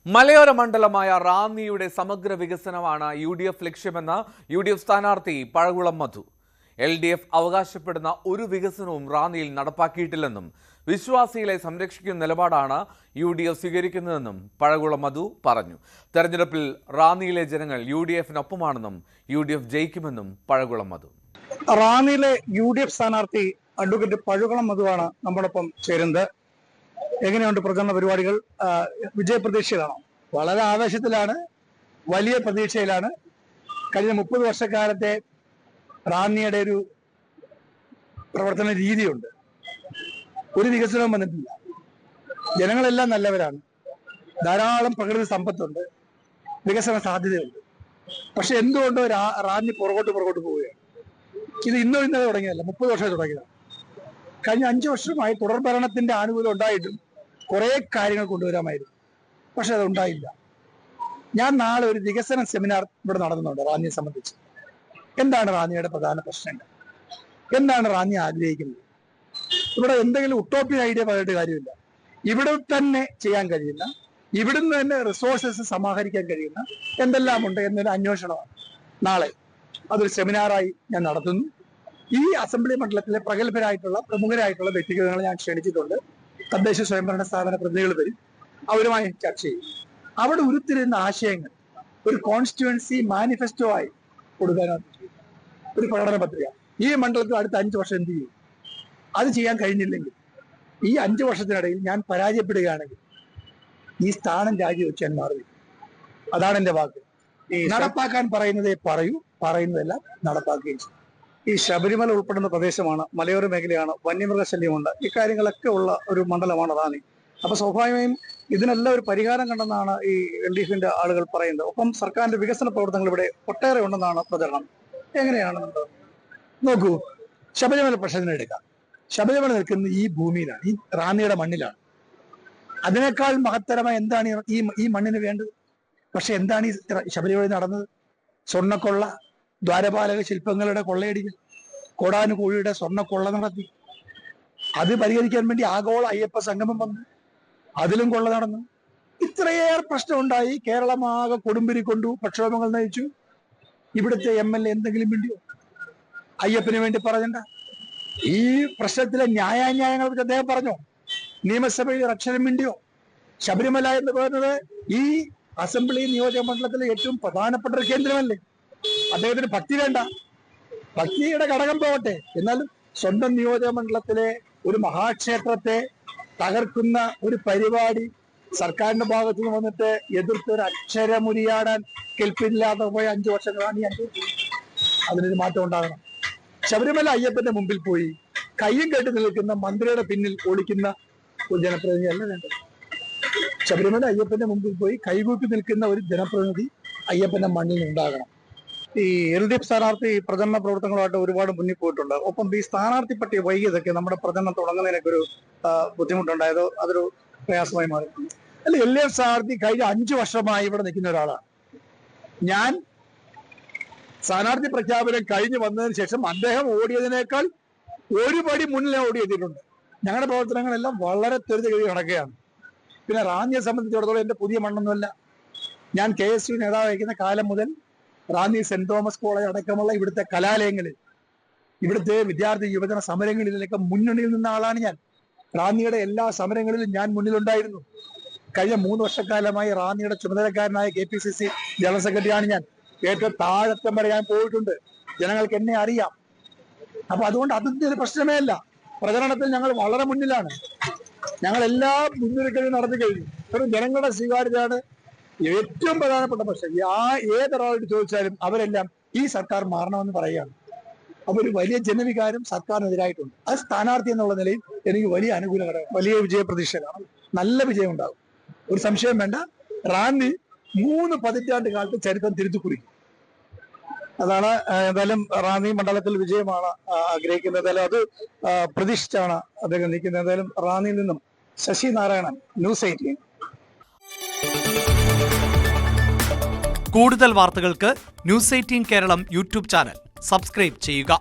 മലയോര മണ്ഡലമായ റാന്നിയുടെ സമഗ്ര വികസനമാണ് UDF ലക്ഷ്യമെന്ന് UDF സ്ഥാനാർത്ഥി പഴകുളം മധു. LDF അവകാശപ്പെടുന്ന ഒരു വികസനവും റാന്നിയിൽ നടപ്പാക്കിയിട്ടില്ലെന്നും വിശ്വാസികളെ സംരക്ഷിക്കുന്ന നിലപാടാണ് UDF സ്വീകരിക്കുന്നതെന്നും പഴകുളം മധു പറഞ്ഞു. തെരഞ്ഞെടുപ്പിൽ റാന്നിയിലെ ജനങ്ങൾ UDFനൊപ്പമാണെന്നും UDF ജയിക്കുമെന്നും പഴകുളം മധു. റാന്നിയിലെ UDF സ്ഥാനാർത്ഥി അഡ്വക്കേറ്റ് പഴകുളം മധുവാണ് നമ്മോടൊപ്പം ചേരുന്നത്. എങ്ങനെയുണ്ട് പ്രചരണ പരിപാടികൾ? വിജയപ്രതീക്ഷയിലാണോ? വളരെ ആവേശത്തിലാണ്, വലിയ പ്രതീക്ഷയിലാണ്. കഴിഞ്ഞ 30 വർഷക്കാലത്തെ റാന്നിയുടെ ഒരു പ്രവർത്തന രീതിയുണ്ട്. ഒരു വികസനവും വന്നിട്ടില്ല. ജനങ്ങളെല്ലാം നല്ലവരാണ്. ധാരാളം പ്രകൃതി സമ്പത്തുണ്ട്, വികസന സാധ്യതയുണ്ട്. പക്ഷെ എന്തുകൊണ്ടോ റാന്നി പുറകോട്ട് പോവുകയാണ്. ഇത് ഇന്നലെ തുടങ്ങിയതല്ല, 30 വർഷം തുടങ്ങിയതാണ്. കഴിഞ്ഞ 5 വർഷമായി തുടർ ഭരണത്തിന്റെ ആനുകൂല്യം ഉണ്ടായിട്ടും കുറെ കാര്യങ്ങൾ കൊണ്ടുവരാമായിരുന്നു, പക്ഷെ അത് ഉണ്ടായില്ല. ഞാൻ നാളെ ഒരു വികസന സെമിനാർ ഇവിടെ നടന്നുണ്ട് റാന്നിയെ സംബന്ധിച്ച്. എന്താണ് റാന്നിയുടെ പ്രധാന പ്രശ്നങ്ങൾ, എന്താണ് റാന്നി ആഗ്രഹിക്കുന്നത്? ഇവിടെ എന്തെങ്കിലും ഉട്ടോപ്യൻ ഐഡിയ പറഞ്ഞിട്ട് കാര്യമില്ല. ഇവിടെ തന്നെ ചെയ്യാൻ കഴിയുന്ന, ഇവിടുന്ന് തന്നെ റിസോഴ്സസ് സമാഹരിക്കാൻ കഴിയുന്ന എന്തെല്ലാം ഉണ്ട് എന്നൊരു അന്വേഷണമാണ് നാളെ. അതൊരു സെമിനാറായി ഞാൻ നടത്തുന്നു. ഈ അസംബ്ലി മണ്ഡലത്തിലെ പ്രഗത്ഭരായിട്ടുള്ള പ്രമുഖരായിട്ടുള്ള വ്യക്തികളെ ഞാൻ ക്ഷണിച്ചിട്ടുണ്ട്. തദ്ദേശ സ്വയംഭരണ സ്ഥാപന പ്രതിനിധികൾ വരും, അവരുമായി ചർച്ച ചെയ്യും. അവിടെ ഉരുത്തിരിയുന്ന ആശയങ്ങൾ ഒരു കോൺസ്റ്റിറ്റ്യുവൻസി മാനിഫെസ്റ്റോ ആയി കൊടുക്കാനാണ് ഒരു പ്രകടന പത്രിക. ഈ മണ്ഡലത്തിൽ അടുത്ത 5 വർഷം എന്ത് ചെയ്യും? അത് ചെയ്യാൻ കഴിഞ്ഞില്ലെങ്കിൽ, ഈ 5 വർഷത്തിനിടയിൽ ഞാൻ പരാജയപ്പെടുകയാണെങ്കിൽ ഈ സ്ഥാനം രാജിവെച്ച് ഞാൻ മാറി. അതാണ് എന്റെ വാക്ക്. നടപ്പാക്കാൻ പറയുന്നതേ പറയൂ, പറയുന്നതെല്ലാം നടപ്പാക്കുകയും ചെയ്യും. ഈ ശബരിമല ഉൾപ്പെടുന്ന പ്രദേശമാണ്, മലയോര മേഖലയാണ്, വന്യമൃഗശല്യമുണ്ട്, ഇക്കാര്യങ്ങളൊക്കെ ഉള്ള ഒരു മണ്ഡലമാണ് റാന്നി. അപ്പൊ സ്വാഭാവികമായും ഇതിനെല്ലാം ഒരു പരിഹാരം കണ്ടെന്നാണ് ഈ LDFന്റെ ആളുകൾ പറയുന്നത്. ഒപ്പം സർക്കാരിന്റെ വികസന പ്രവർത്തനങ്ങൾ ഇവിടെ ഒട്ടേറെ ഉണ്ടെന്നാണ് പ്രചരണം. എങ്ങനെയാണ് നോക്കൂ, ശബരിമല പ്രശ്നത്തിന് എടുക്കാം. ശബരിമല നിൽക്കുന്ന ഈ ഭൂമിയിലാണ്, ഈ റാന്നിയുടെ മണ്ണിലാണ്. അതിനേക്കാൾ മഹത്തരമായ എന്താണ് ഈ മണ്ണിന് വേണ്ടത്? പക്ഷെ എന്താണ് ഈ ശബരിമല നടന്നത്? സ്വർണ്ണക്കൊള്ള, ദ്വാരപാലക ശില്പങ്ങളുടെ കൊള്ളയടികൾ, കോടാനുകോടിയുടെ സ്വർണ്ണക്കൊള്ള നടത്തി. അത് പരിഹരിക്കാൻ വേണ്ടി ആഗോള അയ്യപ്പ സംഗമം വന്നു, അതിലും കൊള്ള നടന്നു. ഇത്രയേറെ പ്രശ്നമുണ്ടായി. കേരളമാകെ കൊടുമ്പിരി കൊണ്ടു, പ്രക്ഷോഭങ്ങൾ നയിച്ചു. ഇവിടുത്തെ MLA എന്തെങ്കിലും വേണ്ടിയോ? അയ്യപ്പന് വേണ്ടി പറഞ്ഞണ്ട. ഈ പ്രശ്നത്തിലെ ന്യായാന്യായങ്ങളെ കുറിച്ച് അദ്ദേഹം പറഞ്ഞോ? നിയമസഭയിൽ അക്ഷരം വേണ്ടിയോ? ശബരിമല എന്ന് പറയുന്നത് ഈ അസംബ്ലി നിയോജക മണ്ഡലത്തിലെ ഏറ്റവും പ്രധാനപ്പെട്ട ഒരു കേന്ദ്രമല്ലേ? അദ്ദേഹത്തിന് ഭക്തി വേണ്ട, ഭക്തിയുടെ ഘടകം പോകട്ടെ. എന്നാലും സ്വന്തം നിയോജക മണ്ഡലത്തിലെ ഒരു മഹാക്ഷേത്രത്തെ തകർക്കുന്ന ഒരു പരിപാടി സർക്കാരിന്റെ ഭാഗത്തു നിന്ന് വന്നിട്ട് എതിർത്ത് ഒരു അക്ഷരമുരിയാടാൻ കെൽപ്പില്ലാതെ പോയ 5 വർഷങ്ങളാണ് ഈ 5. അതിനൊരു മാറ്റം ഉണ്ടാകണം. ശബരിമല അയ്യപ്പന്റെ മുമ്പിൽ പോയി കയ്യും കെട്ടി നിൽക്കുന്ന മന്ത്രിയുടെ പിന്നിൽ ഒളിക്കുന്ന ഒരു ജനപ്രതിനിധി അല്ല വേണ്ടത്. ശബരിമല അയ്യപ്പന്റെ മുമ്പിൽ പോയി കൈകൂപ്പി നിൽക്കുന്ന ഒരു ജനപ്രതിനിധി അയ്യപ്പന്റെ മണ്ണിൽ ഉണ്ടാകണം. ഈ LDF സ്ഥാനാർത്ഥി പ്രചരണ പ്രവർത്തനങ്ങളുമായിട്ട് ഒരുപാട് മുന്നിൽ പോയിട്ടുണ്ട്. ഒപ്പം ഈ സ്ഥാനാർത്ഥി പട്ടിക വൈകിയതൊക്കെ നമ്മുടെ പ്രചരണം തുടങ്ങുന്നതിനൊക്കെ ഒരു ബുദ്ധിമുട്ടുണ്ടായതോ അതൊരു പ്രയാസമായി മാറി. അല്ല, LDF സ്ഥാനാർത്ഥി കഴിഞ്ഞ 5 വർഷമായി ഇവിടെ നിൽക്കുന്ന ഒരാളാണ്. ഞാൻ സ്ഥാനാർത്ഥി പ്രഖ്യാപനം കഴിഞ്ഞ് വന്നതിന് ശേഷം അദ്ദേഹം ഓടിയതിനേക്കാൾ ഒരു പടി മുന്നിൽ ഓടിയെത്തിയിട്ടുണ്ട്. ഞങ്ങളുടെ പ്രവർത്തനങ്ങളെല്ലാം വളരെ ത്വരിതഗതി നടക്കുകയാണ്. പിന്നെ റാന്നിയെ സംബന്ധിച്ചിടത്തോളം എന്റെ പുതിയ മണ്ണൊന്നുമല്ല. ഞാൻ KSU നേതാവായിരിക്കുന്ന കാലം മുതൽ റാന്നി സെന്റ് തോമസ് കോളേജ് അടക്കമുള്ള ഇവിടുത്തെ കലാലയങ്ങളിൽ, ഇവിടുത്തെ വിദ്യാർത്ഥി യുവജന സമരങ്ങളിലൊക്കെ മുന്നണിയിൽ നിന്ന ആളാണ് ഞാൻ. റാന്നിയുടെ എല്ലാ സമരങ്ങളിലും ഞാൻ മുന്നിലുണ്ടായിരുന്നു. കഴിഞ്ഞ 3 വർഷക്കാലമായി റാന്നിയുടെ ചുമതലക്കാരനായ KPCC ജനറൽ സെക്രട്ടറിയാണ് ഞാൻ. ഏറ്റവും താഴത്തം വരെ ഞാൻ പോയിട്ടുണ്ട്. ജനങ്ങൾക്ക് എന്നെ അറിയാം. അപ്പൊ അതുകൊണ്ട് അതിന്റെ ഒരു പ്രശ്നമേ അല്ല. പ്രചരണത്തിൽ ഞങ്ങൾ വളരെ മുന്നിലാണ്. ഞങ്ങൾ എല്ലാ മുൻനിരകളിലും നടന്നു കഴിഞ്ഞു. കാരണം ജനങ്ങളുടെ സ്വീകാര്യതയാണ് ഏറ്റവും പ്രധാനപ്പെട്ട പ്രശ്നം. ഏതൊരാളോട് ചോദിച്ചാലും അവരെല്ലാം ഈ സർക്കാർ മാറണമെന്ന് പറയുകയാണ്. അപ്പൊ ഒരു വലിയ ജനവികാരം സർക്കാരിനെതിരായിട്ടുണ്ട്. അത് സ്ഥാനാർത്ഥി എന്നുള്ള നിലയിൽ എനിക്ക് വലിയ അനുകൂലകരമാണ്. വലിയ വിജയപ്രതീക്ഷകളാണ്. നല്ല വിജയം ഉണ്ടാകും, ഒരു സംശയം വേണ്ട. റാന്നി 3 പതിറ്റാണ്ട് കാലത്ത് ചരിത്രം തിരുത്തി കുറിക്കും. അതാണ് എന്തായാലും റാന്നി മണ്ഡലത്തിൽ വിജയമാണ് ആഗ്രഹിക്കുന്നത്. എന്തായാലും അത് പ്രതീക്ഷിച്ചാണ് അദ്ദേഹം നിൽക്കുന്നത്. എന്തായാലും റാന്നിയിൽ നിന്നും ശശി നാരായണൻ, ന്യൂസ് 18. കൂടുതൽ വാർത്തകൾക്ക് news 18 Keralam YouTube channel subscribe ചെയ്യുക.